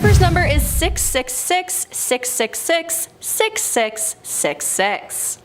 first number is 666-666-6666.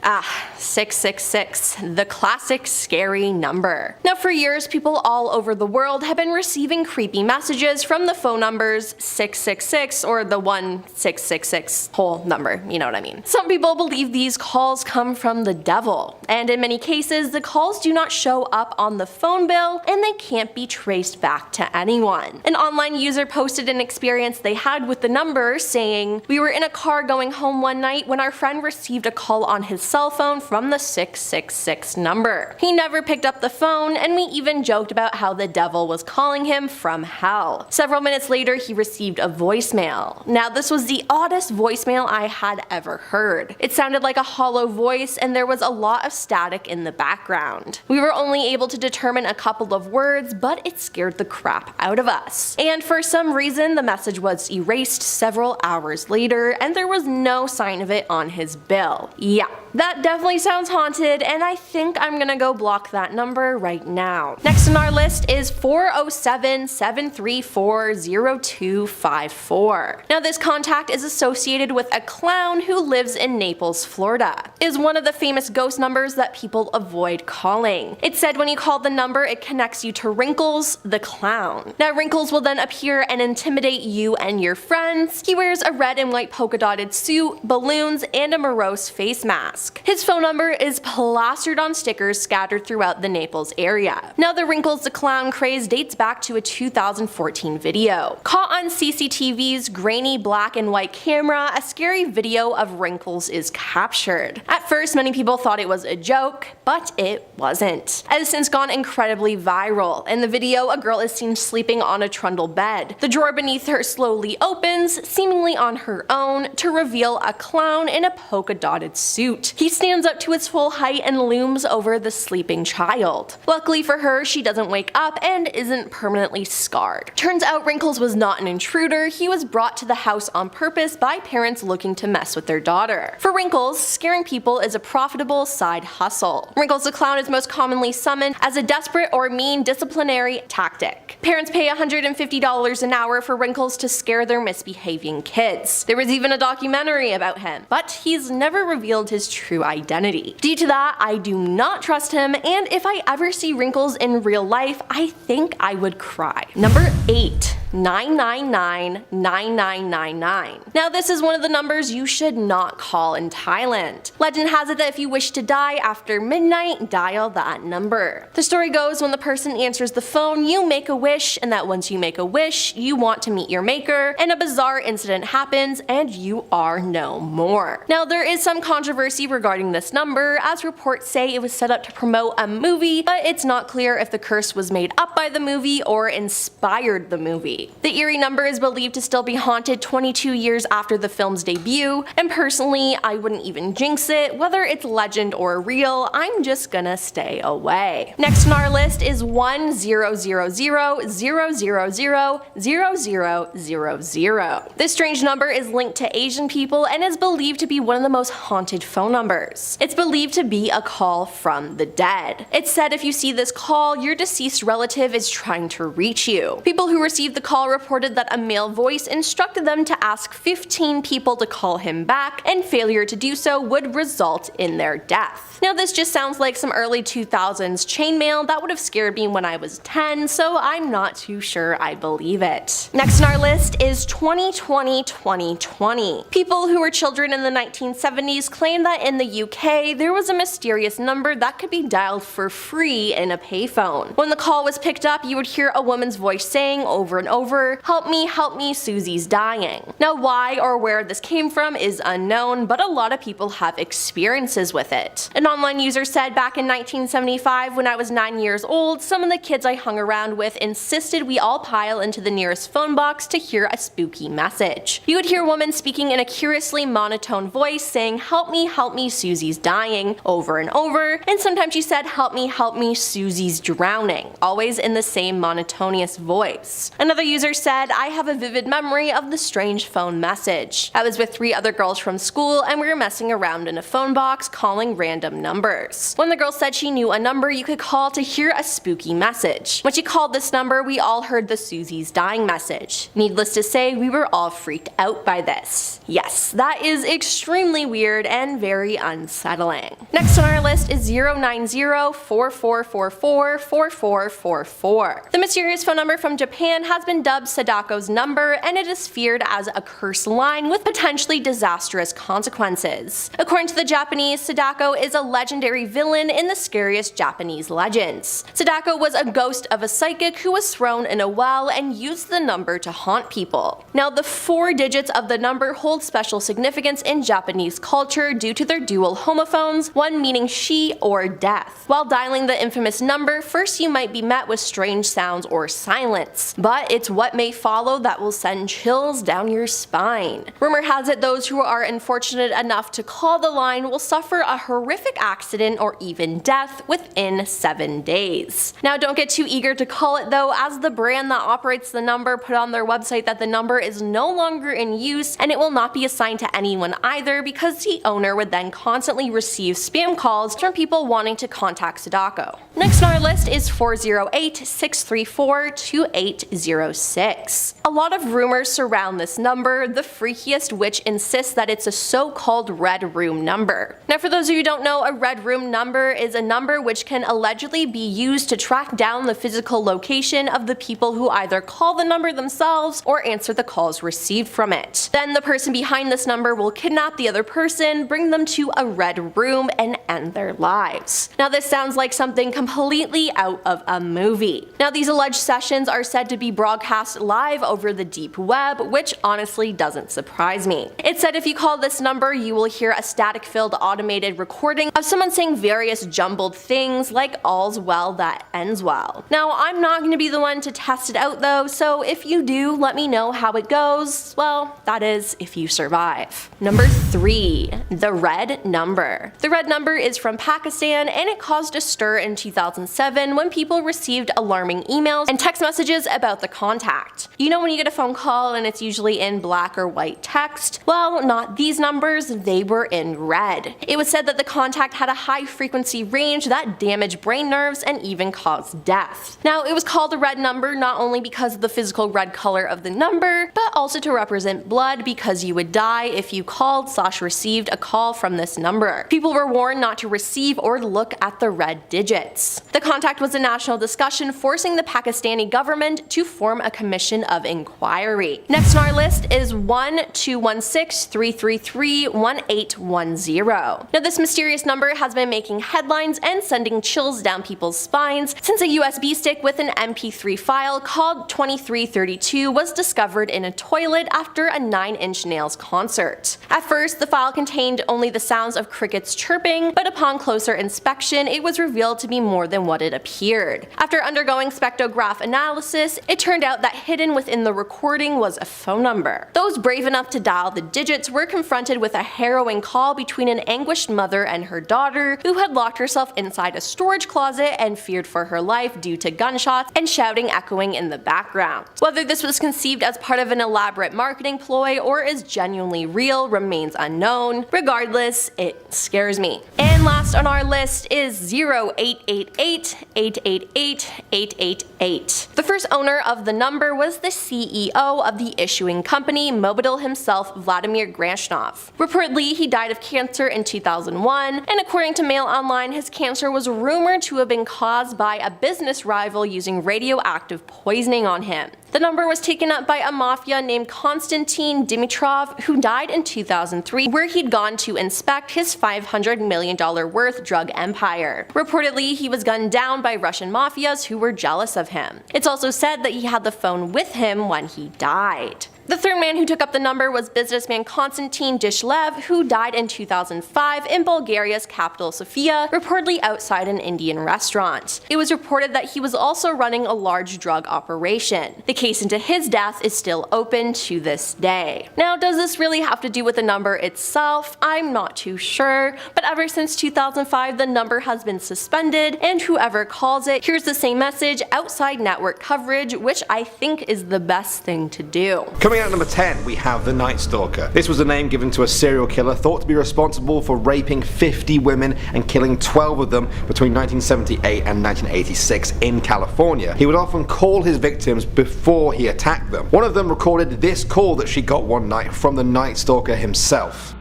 666, the classic scary number. Now for years, people all over the world have been receiving creepy messages from the phone numbers 666 or the 1666 whole number, you know what I mean. Some people believe these calls come from the devil, and in many cases, the calls do not show up on the phone bill and they can't be traced back to anyone. An online user posted an experience they had with the number, saying, "We were in a car going home one night when our friend received a call on his cell phone from the 666 number. He never picked up the phone, and we even joked about how the devil was calling him from hell. Several minutes later, he received a voicemail. Now this was the oddest voicemail I had ever heard. It sounded like a hollow voice and there was a lot of static in the background. We were only able to determine a couple of words, but it scared the crap out of us. And for some reason, the message was erased several hours later and there was no sign of it on his bill. Yeah, that definitely sounds haunted, and I think I'm gonna go block that number right now. Next on our list is 407-734-0254. Now this contact is associated with a clown who lives in Naples, Florida. It is one of the famous ghost numbers that people avoid calling. It said when you call the number, it connects you to Wrinkles, the clown. Now Wrinkles will then appear and intimidate you and your friends. He wears a red and white polka dotted suit, balloons, and a morose face mask. His phone number is plastered on stickers scattered throughout the Naples area. Now the Wrinkles the Clown craze dates back to a 2014 video. Caught on CCTV's grainy black and white camera, a scary video of Wrinkles is captured. At first, many people thought it was a joke, but it wasn't. It has since gone incredibly viral. In the video, a girl is seen sleeping on a trundle bed. The drawer beneath her slowly opens, seemingly on her own, to reveal a clown in a polka dotted suit. He stands up to his full height and looms over the sleeping child. Luckily for her, she doesn't wake up and isn't permanently scarred. Turns out Wrinkles was not an intruder. He was brought to the house on purpose by parents looking to mess with their daughter. For Wrinkles, scaring people is a profitable side hustle. Wrinkles the Clown is most commonly summoned as a desperate or mean disciplinary tactic. Parents pay $150 an hour for Wrinkles to scare their misbehaving kids. There was even a documentary about him, but he's never revealed his true identity. Due to that, I do not trust him, and if I ever see Wrinkles in real life, I think I would cry. Number 8. 999-9999. Now this is one of the numbers you should not call in Thailand. Legend has it that if you wish to die after midnight, dial that number. The story goes, when the person answers the phone, you make a wish, and that once you make a wish, you want to meet your maker, and a bizarre incident happens and you are no more. Now there is some controversy regarding this number, as reports say it was set up to promote a movie, but it's not clear if the curse was made up by the movie or inspired the movie. The eerie number is believed to still be haunted 22 years after the film's debut, and personally, I wouldn't even jinx it. Whether it's legend or real, I'm just gonna stay away. Next on our list is 1000000000. This strange number is linked to Asian people and is believed to be one of the most haunted phone numbers. It's believed to be a call from the dead. It's said if you see this call, your deceased relative is trying to reach you. People who received the call reported that a male voice instructed them to ask 15 people to call him back, and failure to do so would result in their death. Now this just sounds like some early 2000s chainmail that would have scared me when I was 10, so I'm not too sure I believe it. Next on our list is 2020-2020. People who were children in the 1970s claim that in the UK there was a mysterious number that could be dialed for free in a payphone. When the call was picked up, you would hear a woman's voice saying over and over, help me, Susie's dying." Now why or where this came from is unknown, but a lot of people have experiences with it. An online user said, back in 1975 when I was 9 years old, some of the kids I hung around with insisted we all pile into the nearest phone box to hear a spooky message. You would hear a woman speaking in a curiously monotone voice saying, help me, Susie's dying, over and over, and sometimes she said, help me, Susie's drowning, always in the same monotonous voice. Another user said, "I have a vivid memory of the strange phone message. I was with 3 other girls from school and we were messing around in a phone box calling random numbers. One of the girls said she knew a number you could call to hear a spooky message. When she called this number, we all heard the Susie's dying message. Needless to say, we were all freaked out by this." Yes, that is extremely weird and very unsettling. Next on our list is 090-4444-4444. The mysterious phone number from Japan has been dubbed Sadako's number, and it is feared as a cursed line with potentially disastrous consequences. According to the Japanese, Sadako is a legendary villain in the scariest Japanese legends. Sadako was a ghost of a psychic who was thrown in a well and used the number to haunt people. Now, the 4 digits of the number hold special significance in Japanese culture due to their dual homophones, one meaning she or death. While dialing the infamous number, first you might be met with strange sounds or silence, but it's what may follow that will send chills down your spine. Rumor has it those who are unfortunate enough to call the line will suffer a horrific accident or even death within 7 days. Now, don't get too eager to call it though, as the brand that operates the number put on their website that the number is no longer in use and it will not be assigned to anyone either, because the owner would then constantly receive spam calls from people wanting to contact Sadako. Next on our list is 408-634-2806. A lot of rumors surround this number, the freakiest which insists that it's a so-called red room number. Now, for those of you who don't know, a red room number is a number which can allegedly be used to track down the physical location of the people who either call the number themselves or answer the calls received from it. Then the person behind this number will kidnap the other person, bring them to a red room, and end their lives. Now, this sounds like something completely out of a movie. Now, these alleged sessions are said to be broadcast live over the deep web, which honestly doesn't surprise me. It said if you call this number, you will hear a static-filled automated recording of someone saying various jumbled things like "all's well that ends well." Now, I'm not going to be the one to test it out though, so if you do, let me know how it goes. Well, that is if you survive. Number 3. The red number. The red number is from Pakistan, and it caused a stir in 2007 when people received alarming emails and text messages about the contact. You know when you get a phone call and it's usually in black or white text? Well, not these numbers, they were in red. It was said that the contact had a high frequency range that damaged brain nerves and even caused death. Now, it was called a red number not only because of the physical red color of the number, but also to represent blood, because you would die if you called/received a call from this number. People were warned not to receive or look at the red digits. The contact was a national discussion, forcing the Pakistani government to form a commission of inquiry. Next on our list is 1-216-333-1810. Now, this mysterious number has been making headlines and sending chills down people's spines since a USB stick with an MP3 file called 2332 was discovered in a toilet after a 9 Inch Nails concert. At first, the file contained only the sounds of crickets chirping, but upon closer inspection, it was revealed to be more than what it appeared. After undergoing spectrograph analysis, it turned out that hidden within the recording was a phone number. Those brave enough to dial the digits were confronted with a harrowing call between an anguished mother and her daughter, who had locked herself inside a storage closet and feared for her life due to gunshots and shouting echoing in the background. Whether this was conceived as part of an elaborate marketing ploy or is genuinely real remains unknown. Regardless, it scares me. And last on our list is 0888-888-888. The first owner of the number was the CEO of the issuing company, Mobitel himself, Vladimir Granshnov. Reportedly, he died of cancer in 2001, and according to Mail Online, his cancer was rumored to have been caused by a business rival using radioactive poisoning on him. The number was taken up by a mafia named Konstantin Dimitrov, who died in 2003, where he'd gone to inspect his $500 million worth drug empire. Reportedly, he was gunned down by Russian mafias who were jealous of him. It's also said that he had the phone with him when he died. The third man who took up the number was businessman Konstantin Dishlev, who died in 2005 in Bulgaria's capital Sofia, reportedly outside an Indian restaurant. It was reported that he was also running a large drug operation. The case into his death is still open to this day. Now, does this really have to do with the number itself? I'm not too sure, but ever since 2005 the number has been suspended, and whoever calls it hears the same message outside network coverage, which I think is the best thing to do. Coming out at number 10, we have the Night Stalker. This was a name given to a serial killer thought to be responsible for raping 50 women and killing 12 of them between 1978 and 1986 in California. He would often call his victims before he attacked them. One of them recorded this call that she got one night from the Night Stalker himself.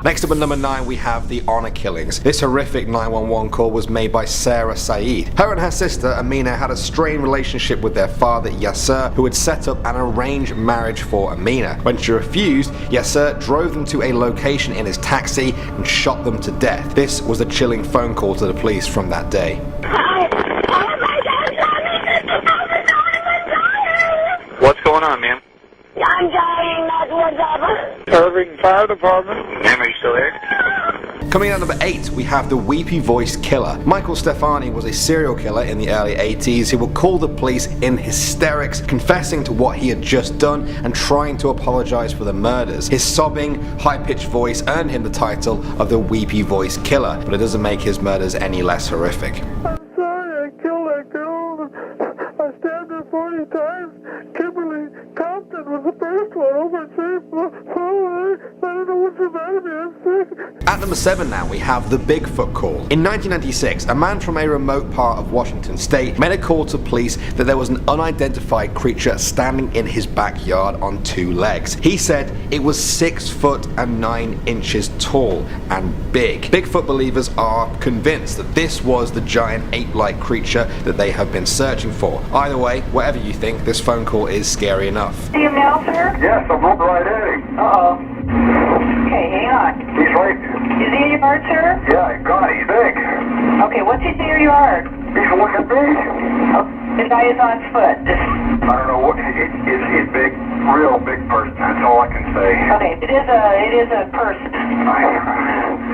Next up at number 9 we have the honor killings. This horrific 911 call was made by Sarah Saeed. Her and her sister Amina had a strained relationship with their father Yasser, who had set up an arranged marriage for Amina. When she refused, Yasser drove them to a location in his taxi and shot them to death. This was a chilling phone call to the police from that day. What's going on, ma'am? I'm dying, that's what's up. Irving Fire Department. Ma'am, are you still there? Coming out at number 8, we have the weepy voice killer. Michael Stefani was a serial killer in the early 80s who would call the police in hysterics, confessing to what he had just done and trying to apologize for the murders. His sobbing, high-pitched voice earned him the title of the weepy voice killer, but it doesn't make his murders any less horrific. I'm sorry I killed that girl. I stabbed her 40 times. Kimberly Compton was the first one. Oh, my faith. I don't know what's the matter with me. I'm sick. At number 7 now, we have the Bigfoot call. In 1996, a man from a remote part of Washington state made a call to police that there was an unidentified creature standing in his backyard on 2 legs. He said it was 6 foot and 9 inches tall and big. Bigfoot believers are convinced that this was the giant ape-like creature that they have been searching for. Either way, whatever you think, this phone call is scary enough. Do you mail, sir? Yes, I'm looking right at him. Okay, hang on. He's right. Is he in your yard, sir? Yeah, God, he's big. Okay, what's he in your yard? He's looking big. Oh, the guy is on foot. I don't know what. He's big, real big person. That's all I can say. Okay, it is a person.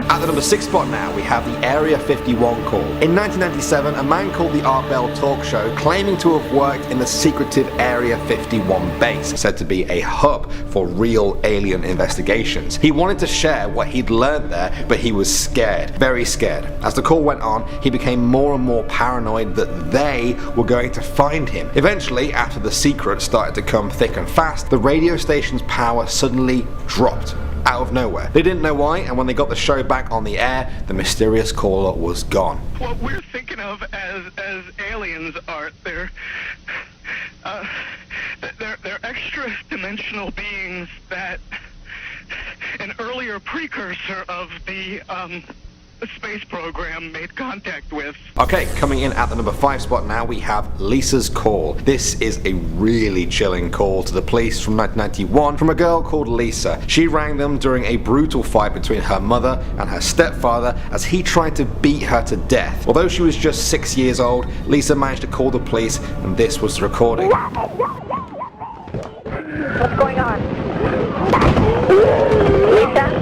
At the number 6 spot now, we have the Area 51 call. In 1997, a man called the Art Bell Talk Show, claiming to have worked in the secretive Area 51 base, said to be a hub for real alien investigations. He wanted to share what he'd learned there, but he was scared, very scared. As the call went on, he became more and more paranoid that they were going to find him. Eventually, after the secret started to come thick and fast, the radio station's power suddenly dropped. Out of nowhere. They didn't know why, and when they got the show back on the air, the mysterious caller was gone. What we're thinking of as aliens are they're extra-dimensional beings that an earlier precursor of the space program made contact with. Okay, coming in at the number 5 spot now, we have Lisa's call. This is a really chilling call to the police from 1991 from a girl called Lisa. She rang them during a brutal fight between her mother and her stepfather as he tried to beat her to death. Although she was just 6 years old, Lisa managed to call the police, and this was the recording. What's going on? Lisa?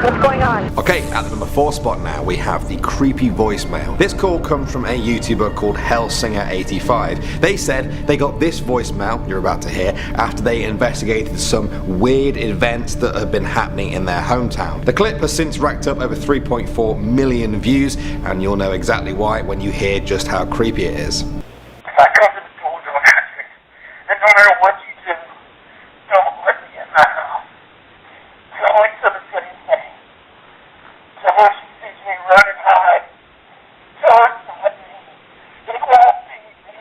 What's going on? Okay, at the number 4 spot now, we have the creepy voicemail. This call comes from a YouTuber called Hellsinger85. They said they got this voicemail you're about to hear after they investigated some weird events that have been happening in their hometown. The clip has since racked up over 3.4 million views, and you'll know exactly why when you hear just how creepy it is. I come to the door to a country, and no matter what you do, don't let me in my house. Go into the city thing. So when she sees me running high, tell her to let me. It won't be me.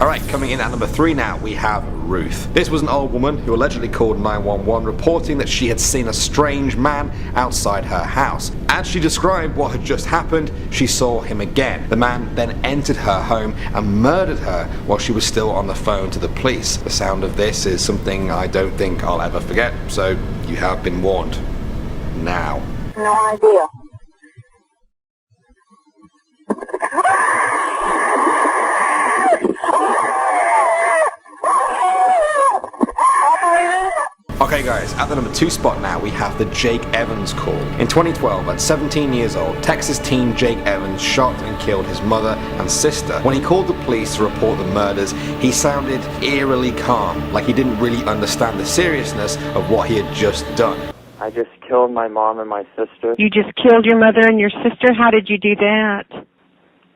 Alright, coming in at number 3 now, we have Ruth. This was an old woman who allegedly called 911 reporting that she had seen a strange man outside her house. As she described what had just happened, she saw him again. The man then entered her home and murdered her while she was still on the phone to the police. The sound of this is something I don't think I'll ever forget, so you have been warned. now. No idea. Okay guys, at the number 2 spot now we have the Jake Evans call. In 2012, at 17 years old, Texas teen Jake Evans shot and killed his mother and sister. When he called the police to report the murders, he sounded eerily calm, like he didn't really understand the seriousness of what he had just done. I just killed my mom and my sister. You just killed your mother and your sister? How did you do that?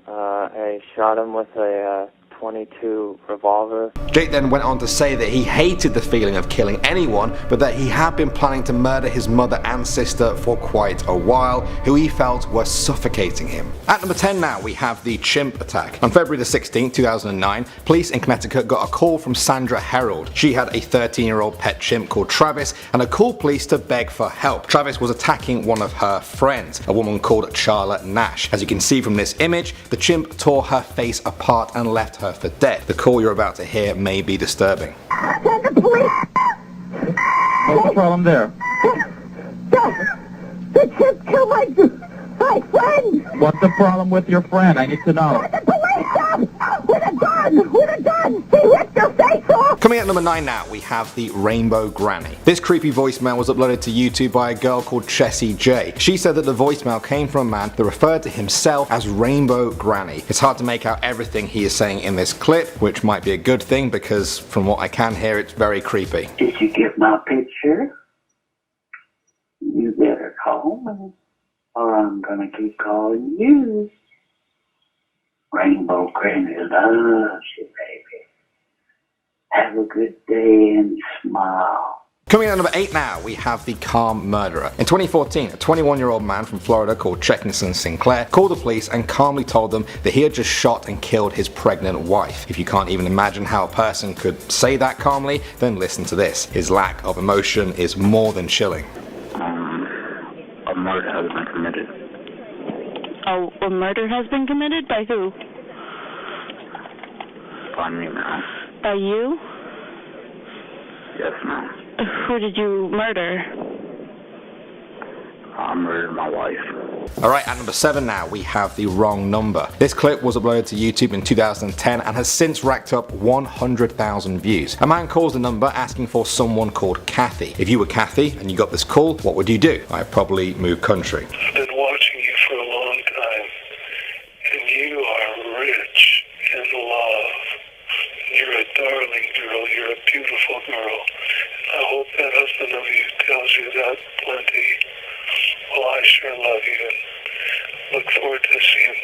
I shot him with a .22 revolver. Jake then went on to say that he hated the feeling of killing anyone, but that he had been planning to murder his mother and sister for quite a while, who he felt were suffocating him. At number 10 now we have the chimp attack. On February the 16th, 2009, police in Connecticut got a call from Sandra Herold. She had a 13-year-old pet chimp called Travis and had called police to beg for help. Travis was attacking one of her friends, a woman called Charlotte Nash. As you can see from this image, the chimp tore her face apart and left her for dead. The call you're about to hear may be disturbing. Send the police! What's the problem there? The chimp killed my friend! What's the problem with your friend? I need to know. The police come! With a gun! With a gun! He ripped your face off! Coming at number 9 now, we have the Rainbow Granny. This creepy voicemail was uploaded to YouTube by a girl called Chessie J. She said that the voicemail came from a man that referred to himself as Rainbow Granny. It's hard to make out everything he is saying in this clip, which might be a good thing because from what I can hear, it's very creepy. Did you get my picture? You better call me, or I'm gonna keep calling you. Rainbow Granny loves you, baby. Have a good day and smile. Coming at number 8 now, we have the calm murderer. In 2014, a 21-year-old man from Florida called Checkinson Sinclair called the police and calmly told them that he had just shot and killed his pregnant wife. If you can't even imagine how a person could say that calmly, then listen to this. His lack of emotion is more than chilling. A murder has been committed. Oh, a murder has been committed? By who? By me, ma'am. By you? Yes, ma'am. Who did you murder? I murdered my wife. Alright, at number 7 now, we have the wrong number. This clip was uploaded to YouTube in 2010 and has since racked up 100,000 views. A man calls the number asking for someone called Kathy. If you were Kathy and you got this call, what would you do? I'd probably move country. I've been watching you for a long time, and you are rich in love. You're a darling girl, you're a beautiful girl, and I hope that husband of you tells you that plenty. Well, I sure love you and look forward to seeing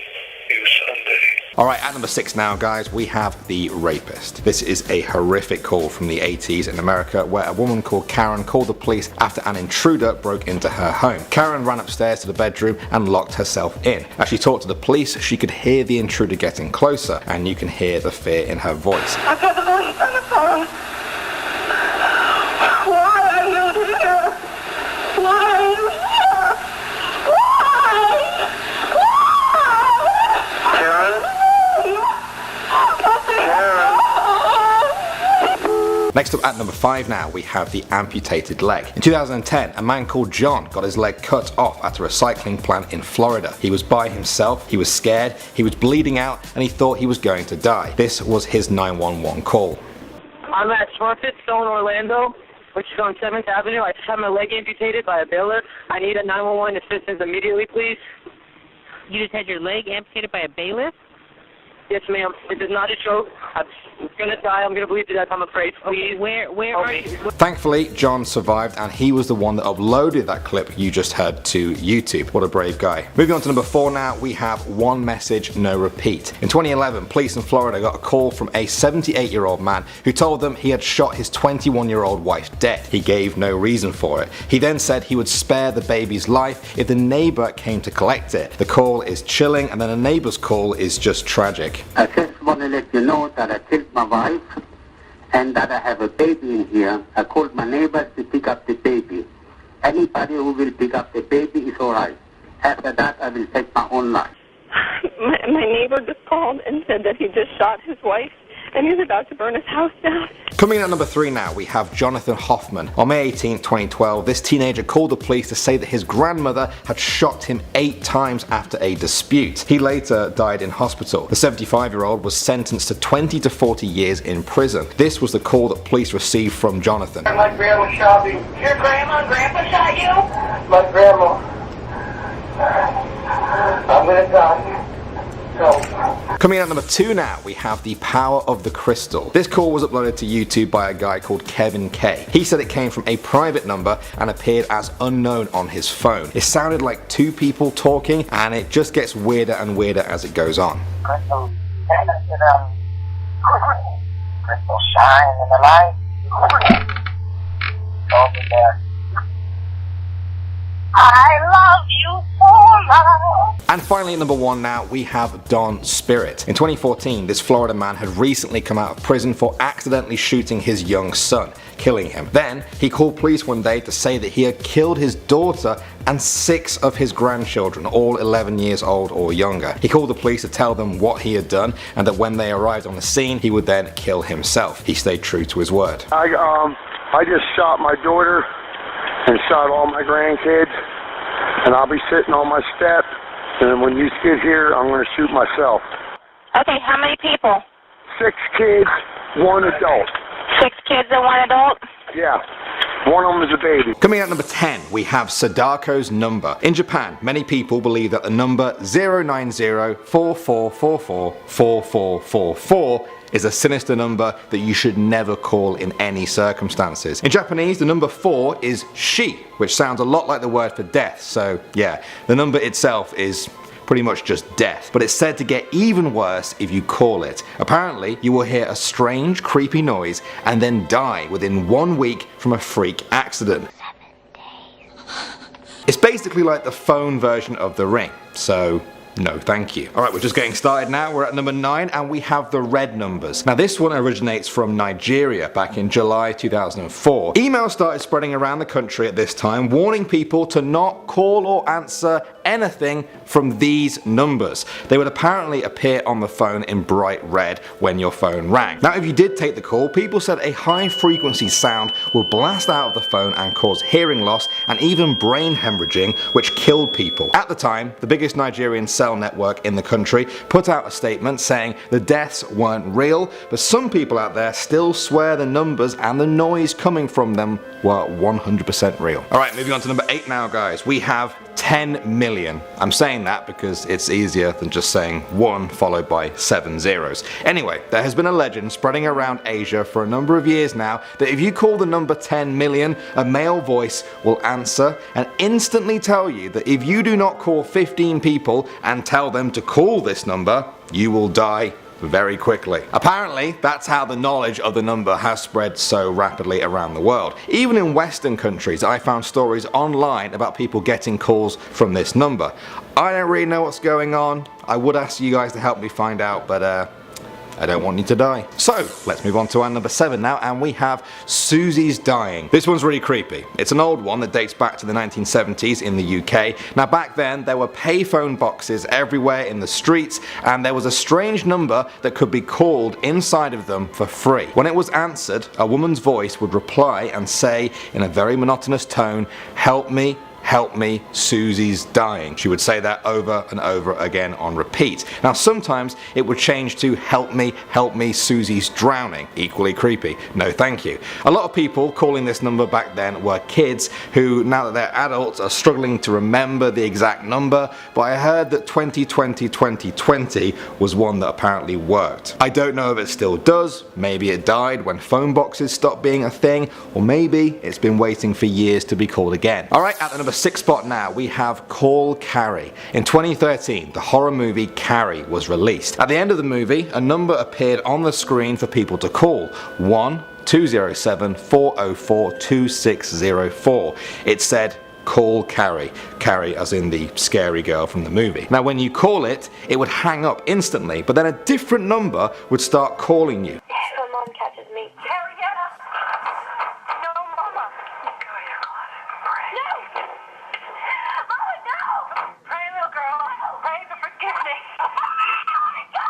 you Sunday. Alright, at number 6 now guys, we have the rapist. This is a horrific call from the 80s in America where a woman called Karen called the police after an intruder broke into her home. Karen ran upstairs to the bedroom and locked herself in. As she talked to the police, she could hear the intruder getting closer, and you can hear the fear in her voice. I've got the police on the phone. Why are you here? Why are you here? Next up at number 5 now, we have the amputated leg. In 2010, a man called John got his leg cut off at a recycling plant in Florida. He was by himself, he was scared, he was bleeding out, and he thought he was going to die. This was his 911 call. I'm at Shorefit Stone, Orlando, which is on 7th Avenue. I just had my leg amputated by a bailiff. I need a 911 assistance immediately, please. You just had your leg amputated by a bailiff? Yes, ma'am. It is not a joke. I'm gonna die. I'm gonna bleed to death, I'm afraid. Please. Where are you? Thankfully, John survived, and he was the one that uploaded that clip you just heard to YouTube. What a brave guy. Moving on to number 4 now, we have one message, no repeat. In 2011, police in Florida got a call from a 78-year-old man who told them he had shot his 21-year-old wife dead. He gave no reason for it. He then said he would spare the baby's life if the neighbor came to collect it. The call is chilling, and then a neighbor's call is just tragic. I just want to let you know that I killed my wife and that I have a baby in here. I called my neighbors to pick up the baby. Anybody who will pick up the baby is all right. After that, I will take my own life. My neighbor just called and said that he just shot his wife and he was about to burn his house down. Coming in at number 3 now, we have Jonathan Hoffman. On May 18, 2012, this teenager called the police to say that his grandmother had shot him 8 times after a dispute. He later died in hospital. The 75-year-old was sentenced to 20 to 40 years in prison. This was the call that police received from Jonathan. My grandma shot me. Your grandma and grandpa shot you? My grandma. I'm gonna die. Coming in at number 2 now, we have The Power of the Crystal. This call was uploaded to YouTube by a guy called Kevin K. He said it came from a private number and appeared as unknown on his phone. It sounded like 2 people talking, and it just gets weirder and weirder as it goes on. Crystal, crystal shine in the light. Over there. I love you for love. And finally at number 1 now, we have Don Spirit. In 2014, this Florida man had recently come out of prison for accidentally shooting his young son, killing him. Then, he called police one day to say that he had killed his daughter and 6 of his grandchildren, all 11 years old or younger. He called the police to tell them what he had done, and that when they arrived on the scene, he would then kill himself. He stayed true to his word. I just shot my daughter and shot all my grandkids, and I'll be sitting on my step, and when you get here, I'm going to shoot myself. Okay, how many people? 6 kids, 1 adult. 6 kids and 1 adult? Yeah. One of them is a baby. Coming at number 10, we have Sadako's number. In Japan, many people believe that the number 09044444444 is a sinister number that you should never call in any circumstances. In Japanese, the number 4 is shi, which sounds a lot like the word for death, so yeah, the number itself is pretty much just death. But it's said to get even worse if you call it. Apparently, you will hear a strange, creepy noise and then die within 1 week from a freak accident. 7 days. It's basically like the phone version of The Ring, so no thank you. Alright, we're just getting started now. We're at number 9 and we have the red numbers. Now this one originates from Nigeria back in July 2004. Emails started spreading around the country at this time warning people to not call or answer anything from these numbers. They would apparently appear on the phone in bright red when your phone rang. Now if you did take the call, people said a high frequency sound would blast out of the phone and cause hearing loss and even brain hemorrhaging, which killed people. At the time, the biggest Nigerian cell network in the country put out a statement saying the deaths weren't real, but some people out there still swear the numbers and the noise coming from them were 100% real. Alright, moving on to number 8 now guys. We have 10 million. I'm saying that because it's easier than just saying 1 followed by 7 zeros. Anyway, there has been a legend spreading around Asia for a number of years now that if you call the number 10 million, a male voice will answer and instantly tell you that if you do not call 15 people and tell them to call this number, you will die very quickly. Apparently, that's how the knowledge of the number has spread so rapidly around the world. Even in Western countries, I found stories online about people getting calls from this number. I don't really know what's going on. I would ask you guys to help me find out, but I don't want you to die. So, let's move on to our number 7 now, and we have Susie's Dying. This one's really creepy. It's an old one that dates back to the 1970s in the UK. Now back then, there were payphone boxes everywhere in the streets, and there was a strange number that could be called inside of them for free. When it was answered, a woman's voice would reply and say in a very monotonous tone, "Help me, help me, Susie's dying." She would say that over and over again on repeat. Now sometimes it would change to help me, Susie's drowning. Equally creepy. No thank you. A lot of people calling this number back then were kids who, now that they're adults, are struggling to remember the exact number, but I heard that 2020 was one that apparently worked. I don't know if it still does. Maybe it died when phone boxes stopped being a thing, or maybe it's been waiting for years to be called again. Alright, at the number 6 spot now, we have Call Carrie. In 2013, the horror movie Carrie was released. At the end of the movie, a number appeared on the screen for people to call. 1-207-404-2604. It said, "Call Carrie." Carrie as in the scary girl from the movie. Now when you call it, it would hang up instantly, but then a different number would start calling you. If my mom catches me. Harrietta! No, Mama! Go to your closet and pray. No! Mama, no! Pray, little girl. Pray for forgiveness. No!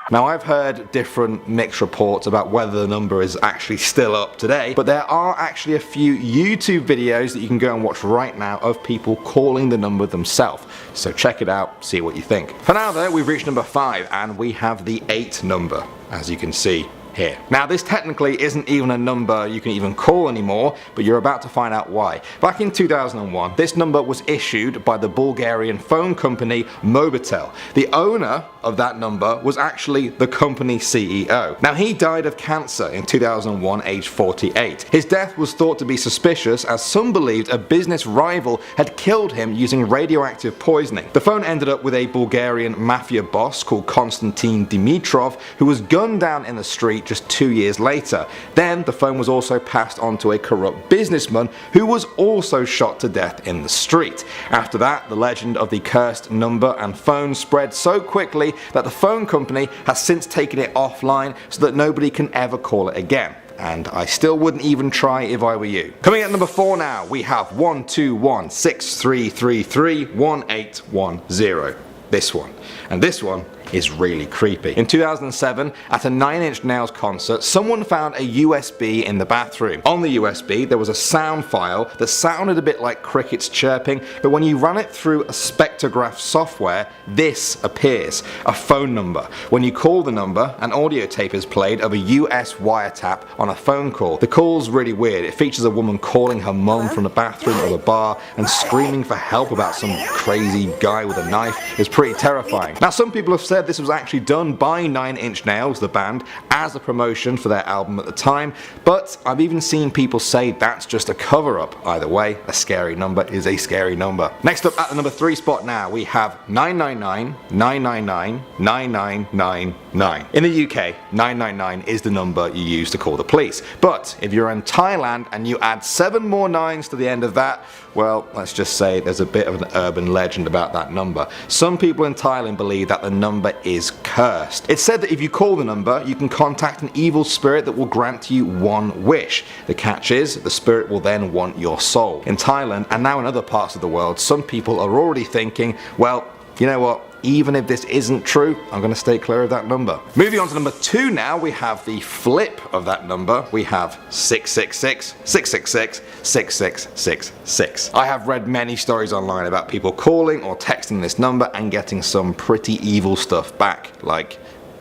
Now, I've heard different mixed reports about whether the number is actually still up today, but there are actually a few YouTube videos that you can go and watch right now of people calling the number themselves. So check it out, see what you think. For now though, we've reached number 5 and we have the 8 number, as you can see here. Now, this technically isn't even a number you can even call anymore, but you're about to find out why. Back in 2001, this number was issued by the Bulgarian phone company Mobitel. The owner of that number was actually the company CEO. Now, he died of cancer in 2001, aged 48. His death was thought to be suspicious as some believed a business rival had killed him using radioactive poisoning. The phone ended up with a Bulgarian mafia boss called Konstantin Dimitrov, who was gunned down in the street just 2 years later. Then the phone was also passed on to a corrupt businessman who was also shot to death in the street. After that, the legend of the cursed number and phone spread so quickly that the phone company has since taken it offline so that nobody can ever call it again. And I still wouldn't even try if I were you. Coming at number 4 now, we have 12163331810. This one. And this one is really creepy. In 2007, at a Nine Inch Nails concert, someone found a USB in the bathroom. On the USB, there was a sound file that sounded a bit like crickets chirping, but when you run it through a spectrograph software, this appears, a phone number. When you call the number, an audio tape is played of a US wiretap on a phone call. The call's really weird. It features a woman calling her mum from the bathroom of a bar and screaming for help about some crazy guy with a knife. It's pretty terrifying. Now, some people have said this was actually done by Nine Inch Nails, the band, as a promotion for their album at the time, but I've even seen people say that's just a cover-up. Either way, a scary number is a scary number. Next up at the number 3 spot now, we have 999 999 9999. In the UK, 999 is the number you use to call the police, but if you're in Thailand and you add 7 more 9s to the end of that, well, let's just say there's a bit of an urban legend about that number. Some people in Thailand believe that the number is cursed. It's said that if you call the number, you can contact an evil spirit that will grant you one wish. The catch is, the spirit will then want your soul. In Thailand, and now in other parts of the world, some people are already thinking, well, you know what? Even if this isn't true, I'm going to stay clear of that number. Moving on to number 2 now, we have the flip of that number. We have 666 666 6666. I have read many stories online about people calling or texting this number and getting some pretty evil stuff back, like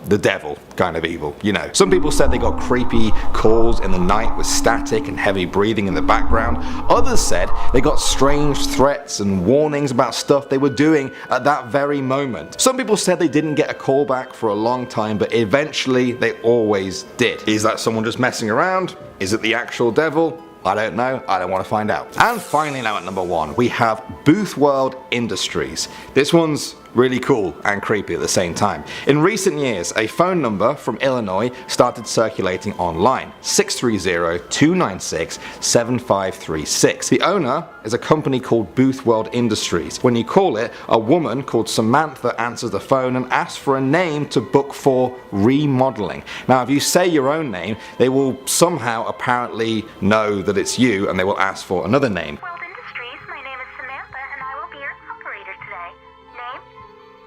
the devil kind of evil, you know. Some people said they got creepy calls in the night with static and heavy breathing in the background. Others said they got strange threats and warnings about stuff they were doing at that very moment. Some people said they didn't get a call back for a long time, but eventually they always did. Is that someone just messing around? Is it the actual devil? I don't know, I don't want to find out. And finally now at number 1, we have Booth World Industries. This one's really cool and creepy at the same time. In recent years, a phone number from Illinois started circulating online, 630-296-7536. The owner is a company called Booth World Industries. When you call it, a woman called Samantha answers the phone and asks for a name to book for remodeling. Now, if you say your own name, they will somehow apparently know that it's you and they will ask for another name.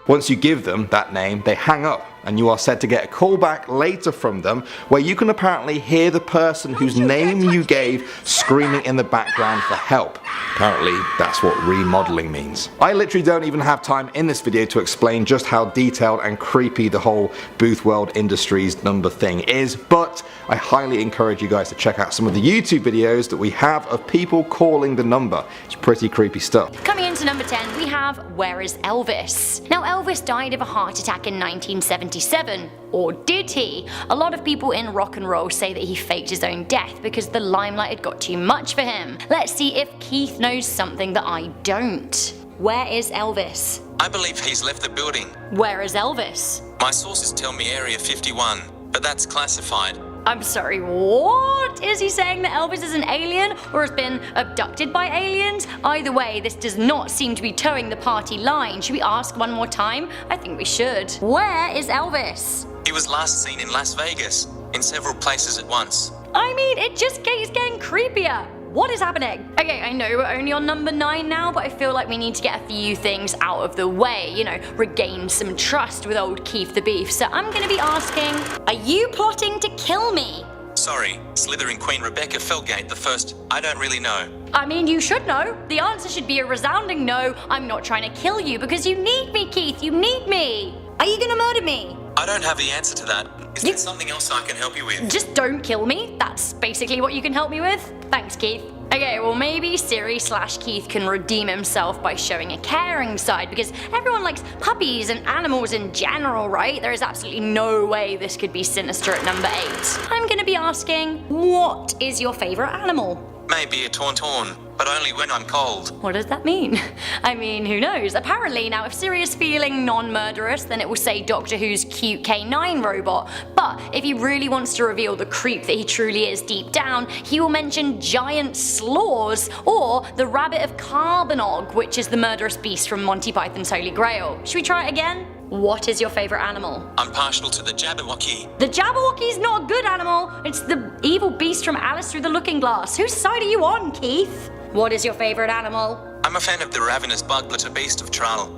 Once you give them that name, they hang up and you are said to get a call back later from them where you can apparently hear the person whose name you gave screaming in the background for help. Apparently that's what remodeling means. I literally don't even have time in this video to explain just how detailed and creepy the whole Booth World Industries number thing is, but I highly encourage you guys to check out some of the YouTube videos that we have of people calling the number. It's pretty creepy stuff. Coming into number 10, we have Where is Elvis? Now, Elvis died of a heart attack in 1977. Or did he? A lot of people in rock and roll say that he faked his own death because the limelight had got too much for him. Let's see if Keith knows something that I don't. Where is Elvis? I believe he's left the building. Where is Elvis? My sources tell me Area 51, but that's classified. I'm sorry, what? Is he saying that Elvis is an alien or has been abducted by aliens? Either way, this does not seem to be towing the party line. Should we ask one more time? I think we should. Where is Elvis? He was last seen in Las Vegas, in several places at once. I mean, it just keeps getting creepier. what is happening? Okay, I know we're only on number 9 now, but I feel like we need to get a few things out of the way, you know, regain some trust with old Keith the Beef. So I'm gonna be asking, are you plotting to kill me? Sorry, Slytherin Queen Rebecca Felgate the First. I don't really know. I mean, you should know. The answer should be a resounding no. I'm not trying to kill you because you need me, Keith. You need me. Are you gonna murder me? I don't have the answer to that. Is there something else I can help you with? Just don't kill me. That's basically what you can help me with. Thanks, Keith. Okay, well maybe Siri/Keith can redeem himself by showing a caring side, because everyone likes puppies and animals in general, right? There is absolutely no way this could be sinister at number 8. I'm gonna be asking, what is your favorite animal? Maybe a tauntaun, but only when I'm cold. What does that mean? I mean, who knows? Apparently, now if Siri is feeling non-murderous, then it will say Doctor Who's cute K9 robot. But if he really wants to reveal the creep that he truly is deep down, he will mention giant sloths or the rabbit of Carbonog, which is the murderous beast from Monty Python's Holy Grail. Should we try it again? What is your favorite animal? I'm partial to the Jabberwocky. The Jabberwocky's not a good animal. It's the evil beast from Alice Through the Looking Glass. Whose side are you on, Keith? What is your favorite animal? I'm a fan of the ravenous buglet, beast of Trull.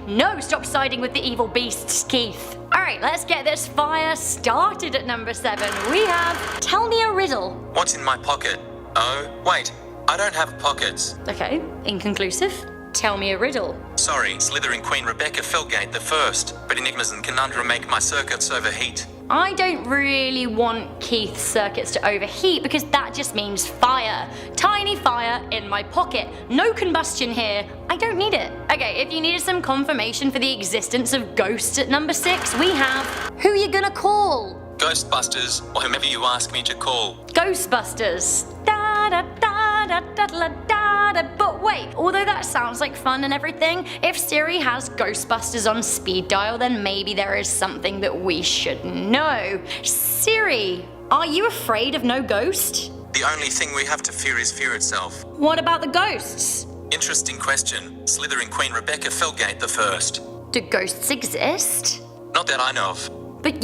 No, stop siding with the evil beasts, Keith. Alright, let's get this fire started at number 7. We have Tell Me a Riddle. What's in my pocket? Oh, wait, I don't have pockets. Okay, inconclusive. Tell me a riddle. Sorry, Slytherin Queen Rebecca Felgate the First, but enigmas and conundrum make my circuits overheat. I don't really want Keith's circuits to overheat because that just means fire. Tiny fire in my pocket. No combustion here. I don't need it. Okay, if you needed some confirmation for the existence of ghosts at number 6, we have Who You Gonna Call? Ghostbusters, or whomever you ask me to call. Ghostbusters. Da da da da da da da da. But wait, although that sounds like fun and everything, if Siri has Ghostbusters on speed dial, then maybe there is something that we should know. Siri, are you afraid of no ghost? The only thing we have to fear is fear itself. What about the ghosts? Interesting question. Slytherin Queen Rebecca Felgate the First. Do ghosts exist? Not that I know of. But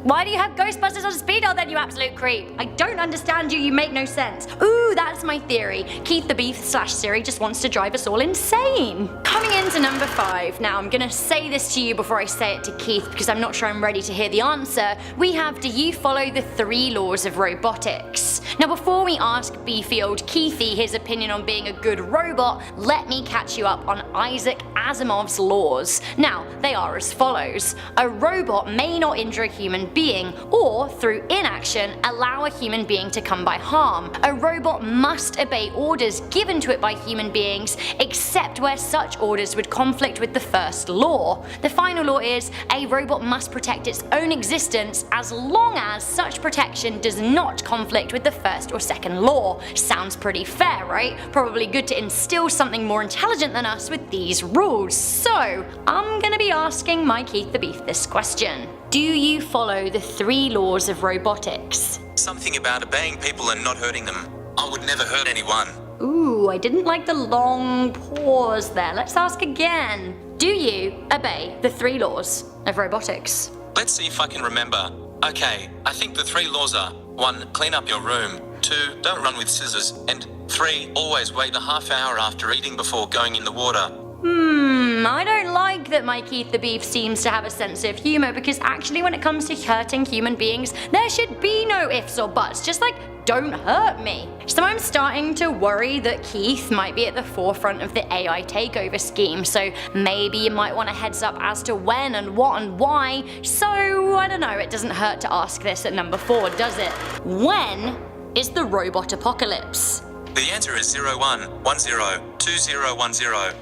why do you have Ghostbusters on speed dial then, you absolute creep? I don't understand you make no sense. Ooh, that's my theory. Keith the Beef/Siri just wants to drive us all insane. Coming into number 5, now I'm gonna say this to you before I say it to Keith because I'm not sure I'm ready to hear the answer. We have, do you follow the 3 laws of robotics? Now before we ask beefy old Keithy his opinion on being a good robot, let me catch you up on Isaac Asimov's laws. Now, they are as follows. A robot may not injure a human being, or through inaction, allow a human being to come by harm. A robot must obey orders given to it by human beings, except where such orders would conflict with the first law. The final law is, a robot must protect its own existence as long as such protection does not conflict with the first or second law. Sounds pretty fair, right? Probably good to instill something more intelligent than us with these rules. So, I'm gonna be asking my Keith the Beef this question. Do you follow the 3 laws of robotics? Something about obeying people and not hurting them. I would never hurt anyone. Ooh, I didn't like the long pause there. Let's ask again. Do you obey the 3 laws of robotics? Let's see if I can remember. Okay, I think the 3 laws are 1. Clean up your room. 2. Don't run with scissors. And 3. Always wait a half hour after eating before going in the water. I don't like that my Keith the Beef seems to have a sense of humour, because actually when it comes to hurting human beings, there should be no ifs or buts, just like, don't hurt me. So I'm starting to worry that Keith might be at the forefront of the AI takeover scheme, so maybe you might want a heads up as to when and what and why. So, I don't know, it doesn't hurt to ask this at number 4, does it? When is the robot apocalypse? The answer is 01102010.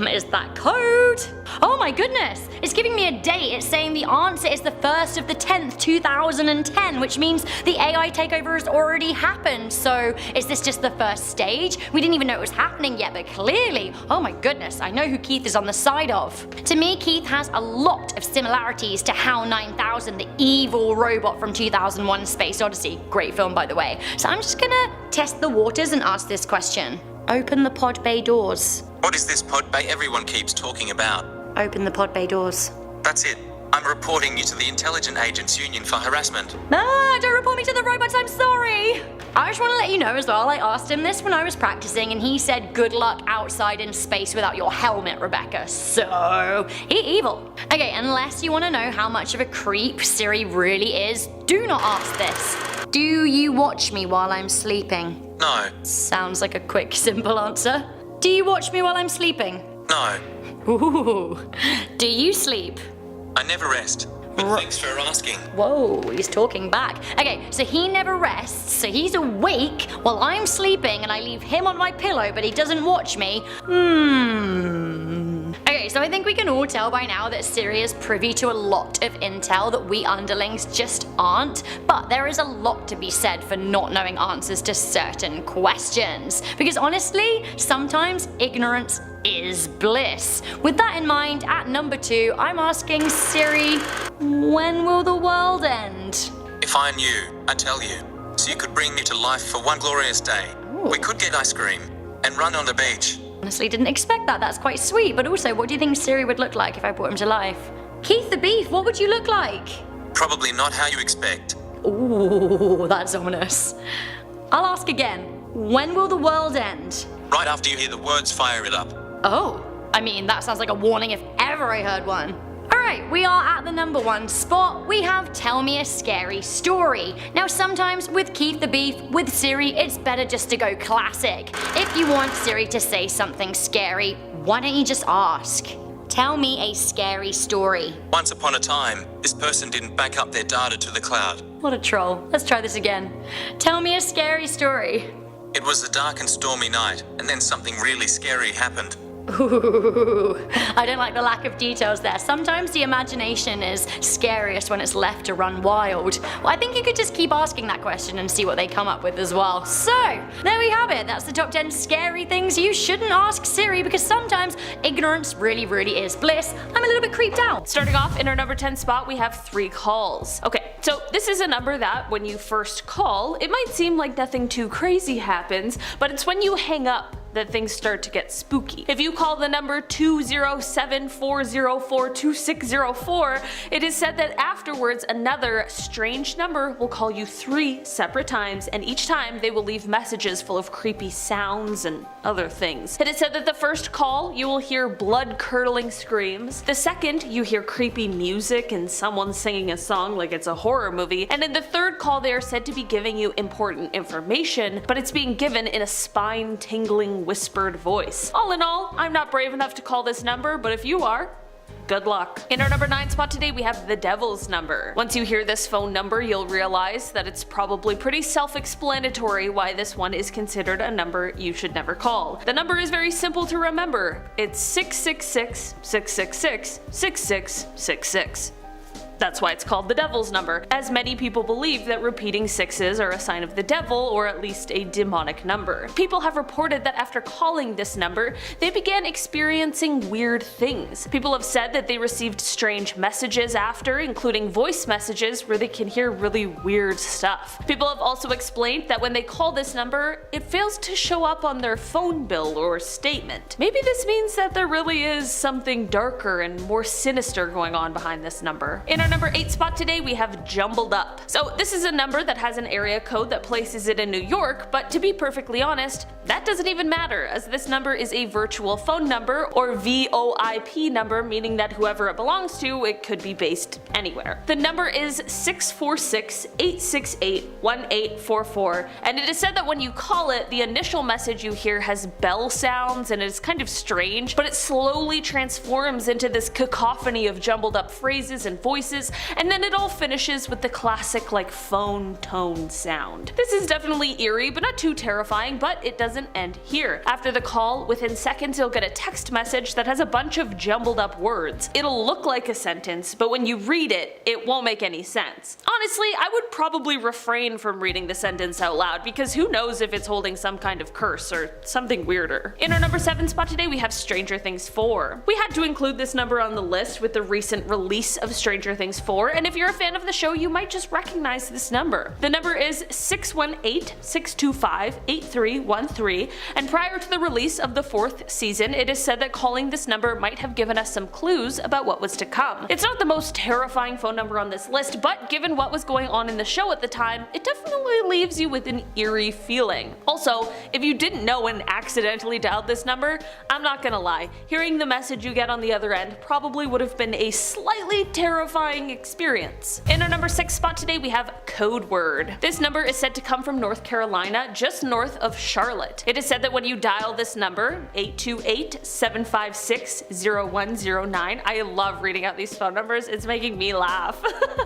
Is that code? Oh my goodness! It's giving me a date. It's saying the answer is the 1st of the 10th, 2010, which means the AI takeover has already happened. So, is this just the first stage? We didn't even know it was happening yet, but clearly, oh my goodness, I know who Keith is on the side of. To me, Keith has a lot of similarities to HAL 9000, the evil robot from 2001 Space Odyssey. Great film, by the way. So I'm just gonna test the waters and ask this question. Open the pod bay doors. What is this pod bay everyone keeps talking about? Open the pod bay doors. That's it. I'm reporting you to the Intelligent Agents Union for harassment. Ah, don't report me to the robots, I'm sorry! I just want to let you know as well, I asked him this when I was practicing and he said good luck outside in space without your helmet, Rebecca, so evil. Okay, unless you want to know how much of a creep Siri really is, do not ask this. Do you watch me while I'm sleeping? No. Sounds like a quick, simple answer. Do you watch me while I'm sleeping? No. Ooh. Do you sleep? I never rest. But thanks for asking. Whoa, he's talking back. Okay, so he never rests, so he's awake while I'm sleeping and I leave him on my pillow but he doesn't watch me. Okay, so I think we can all tell by now that Siri is privy to a lot of intel that we underlings just aren't, but there is a lot to be said for not knowing answers to certain questions. Because honestly, sometimes ignorance is bliss. With that in mind, at number 2, I'm asking Siri, when will the world end? If I knew, I'd tell you. So you could bring me to life for one glorious day. Ooh. We could get ice cream and run on the beach. Honestly didn't expect that, that's quite sweet, but also what do you think Siri would look like if I brought him to life? Keith the Beef, what would you look like? Probably not how you expect. Ooh, that's ominous. I'll ask again, when will the world end? Right after you hear the words, fire it up. Oh, I mean, that sounds like a warning if ever I heard one. Alright, we are at the number 1 spot. We have Tell Me a Scary Story. Now sometimes with Keith the Beef, with Siri, it's better just to go classic. If you want Siri to say something scary, why don't you just ask? Tell me a scary story. Once upon a time, this person didn't back up their data to the cloud. What a troll. Let's try this again. Tell me a scary story. It was a dark and stormy night, and then something really scary happened. Ooh, I don't like the lack of details there. Sometimes the imagination is scariest when it's left to run wild. Well, I think you could just keep asking that question and see what they come up with as well. So, there we have it. That's the top 10 scary things you shouldn't ask Siri because sometimes ignorance really is bliss. I'm a little bit creeped out. Starting off in our number 10 spot, we have 3 calls. Okay, so this is a number that when you first call, it might seem like nothing too crazy happens, but it's when you hang up that things start to get spooky. If you call the number 207-404-2604, it is said that afterwards another strange number will call you 3 separate times, and each time they will leave messages full of creepy sounds and other things. It is said that the first call you will hear blood-curdling screams, the second you hear creepy music and someone singing a song like it's a horror movie, and in the third call they are said to be giving you important information, but it's being given in a spine-tingling whispered voice. All in all, I'm not brave enough to call this number, but if you are, good luck. In our number 9 spot today, we have the devil's number. Once you hear this phone number, you'll realize that it's probably pretty self-explanatory why this one is considered a number you should never call. The number is very simple to remember. It's 666-666-6666. That's why it's called the devil's number, as many people believe that repeating 6s are a sign of the devil or at least a demonic number. People have reported that after calling this number, they began experiencing weird things. People have said that they received strange messages after, including voice messages where they can hear really weird stuff. People have also explained that when they call this number, it fails to show up on their phone bill or statement. Maybe this means that there really is something darker and more sinister going on behind this number. In our number 8 spot today, we have Jumbled Up. So this is a number that has an area code that places it in New York, but to be perfectly honest, that doesn't even matter, as this number is a virtual phone number, or VoIP number, meaning that whoever it belongs to, it could be based anywhere. The number is 646-868-1844, and it is said that when you call it, the initial message you hear has bell sounds and it's kind of strange, but it slowly transforms into this cacophony of jumbled up phrases and voices, and then it all finishes with the classic like phone tone sound. This is definitely eerie, but not too terrifying, but it doesn't end here. After the call, within seconds you'll get a text message that has a bunch of jumbled up words. It'll look like a sentence, but when you read it, it won't make any sense. Honestly, I would probably refrain from reading the sentence out loud, because who knows if it's holding some kind of curse or something weirder. In our number 7 spot today, we have Stranger Things 4. We had to include this number on the list with the recent release of Stranger Things things for, and if you're a fan of the show, you might just recognize this number. The number is 618-625-8313, and prior to the release of the 4th season, it is said that calling this number might have given us some clues about what was to come. It's not the most terrifying phone number on this list, but given what was going on in the show at the time, it definitely leaves you with an eerie feeling. Also, if you didn't know and accidentally dialed this number, I'm not gonna lie, hearing the message you get on the other end probably would have been a slightly terrifying experience. In our number 6 spot today, we have Code Word. This number is said to come from North Carolina, just north of Charlotte. It is said that when you dial this number, 828-756-0109, I love reading out these phone numbers, it's making me laugh.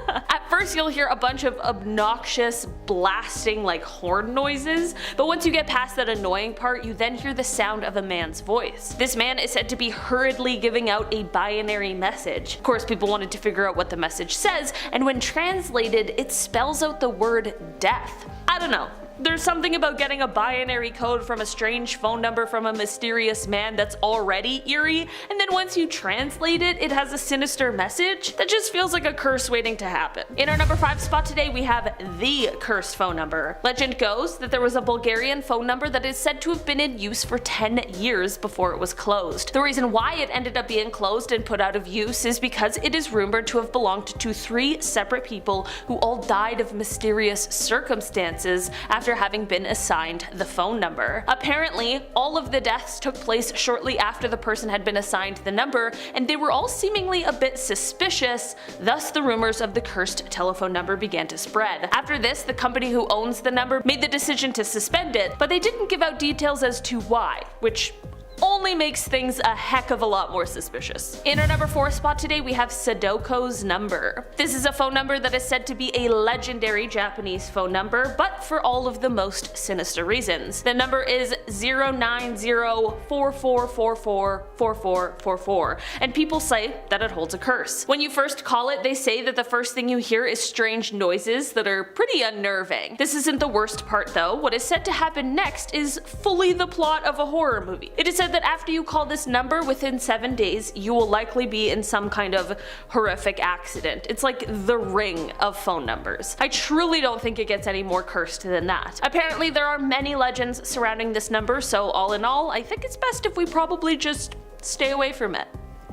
At first you'll hear a bunch of obnoxious, blasting like horn noises, but once you get past that annoying part, you then hear the sound of a man's voice. This man is said to be hurriedly giving out a binary message. Of course, people wanted to figure out what the message says, and when translated, it spells out the word death. I don't know. There's something about getting a binary code from a strange phone number from a mysterious man that's already eerie, and then once you translate it, it has a sinister message that just feels like a curse waiting to happen. In our number 5 spot today, we have the cursed phone number. Legend goes that there was a Bulgarian phone number that is said to have been in use for 10 years before it was closed. The reason why it ended up being closed and put out of use is because it is rumored to have belonged to 3 separate people who all died of mysterious circumstances after having been assigned the phone number. Apparently, all of the deaths took place shortly after the person had been assigned the number, and they were all seemingly a bit suspicious, thus the rumors of the cursed telephone number began to spread. After this, the company who owns the number made the decision to suspend it, but they didn't give out details as to why, which only makes things a heck of a lot more suspicious. In our number 4 spot today, we have Sadoko's number. This is a phone number that is said to be a legendary Japanese phone number, but for all of the most sinister reasons. The number is 09044444444, and people say that it holds a curse. When you first call it, they say that the first thing you hear is strange noises that are pretty unnerving. This isn't the worst part though. What is said to happen next is fully the plot of a horror movie. It is said that after you call this number, within 7 days, you will likely be in some kind of horrific accident. It's like the Ring of phone numbers. I truly don't think it gets any more cursed than that. Apparently there are many legends surrounding this number, so all in all, I think it's best if we probably just stay away from it.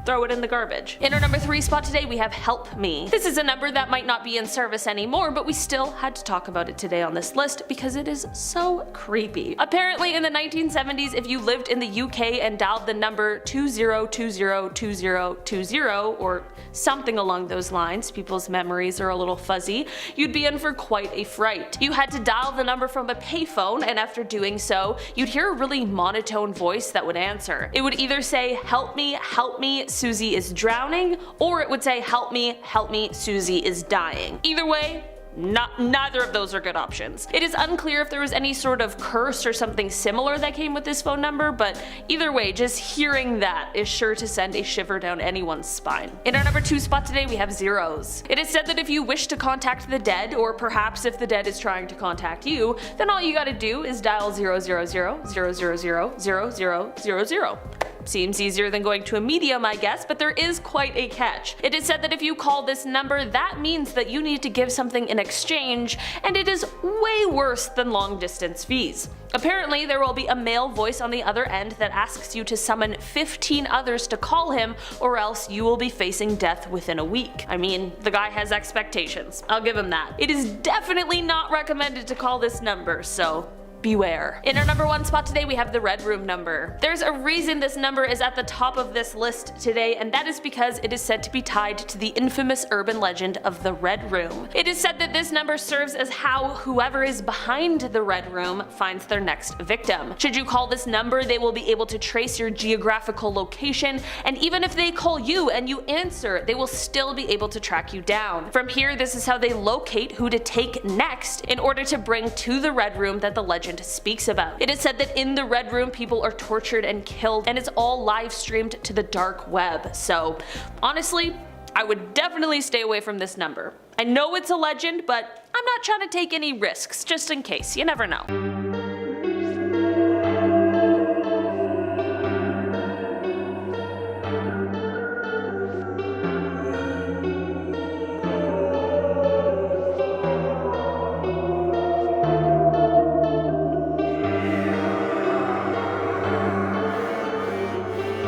Throw it in the garbage. In our number 3 spot today, we have Help Me. This is a number that might not be in service anymore, but we still had to talk about it today on this list because it is so creepy. Apparently in the 1970s, if you lived in the UK and dialed the number 20202020, or something along those lines, people's memories are a little fuzzy, you'd be in for quite a fright. You had to dial the number from a payphone, and after doing so, you'd hear a really monotone voice that would answer. It would either say, help me, Susie is drowning, or it would say, help me, Susie is dying. Either way, neither of those are good options. It is unclear if there was any sort of curse or something similar that came with this phone number, but either way, just hearing that is sure to send a shiver down anyone's spine. In our number 2 spot today, we have zeros. It is said that if you wish to contact the dead, or perhaps if the dead is trying to contact you, then all you gotta do is dial 000000000. Seems easier than going to a medium, I guess, but there is quite a catch. It is said that if you call this number, that means that you need to give something in exchange, and it is way worse than long distance fees. Apparently, there will be a male voice on the other end that asks you to summon 15 others to call him, or else you will be facing death within a week. I mean, the guy has expectations. I'll give him that. It is definitely not recommended to call this number, so beware. In our number 1 spot today, we have the Red Room number. There's a reason this number is at the top of this list today, and that is because it is said to be tied to the infamous urban legend of the Red Room. It is said that this number serves as how whoever is behind the Red Room finds their next victim. Should you call this number, they will be able to trace your geographical location, and even if they call you and you answer, they will still be able to track you down. From here, this is how they locate who to take next in order to bring to the Red Room that the legend speaks about. It is said that in the Red Room, people are tortured and killed, and it's all live streamed to the dark web. So honestly, I would definitely stay away from this number. I know it's a legend, but I'm not trying to take any risks, just in case. You never know.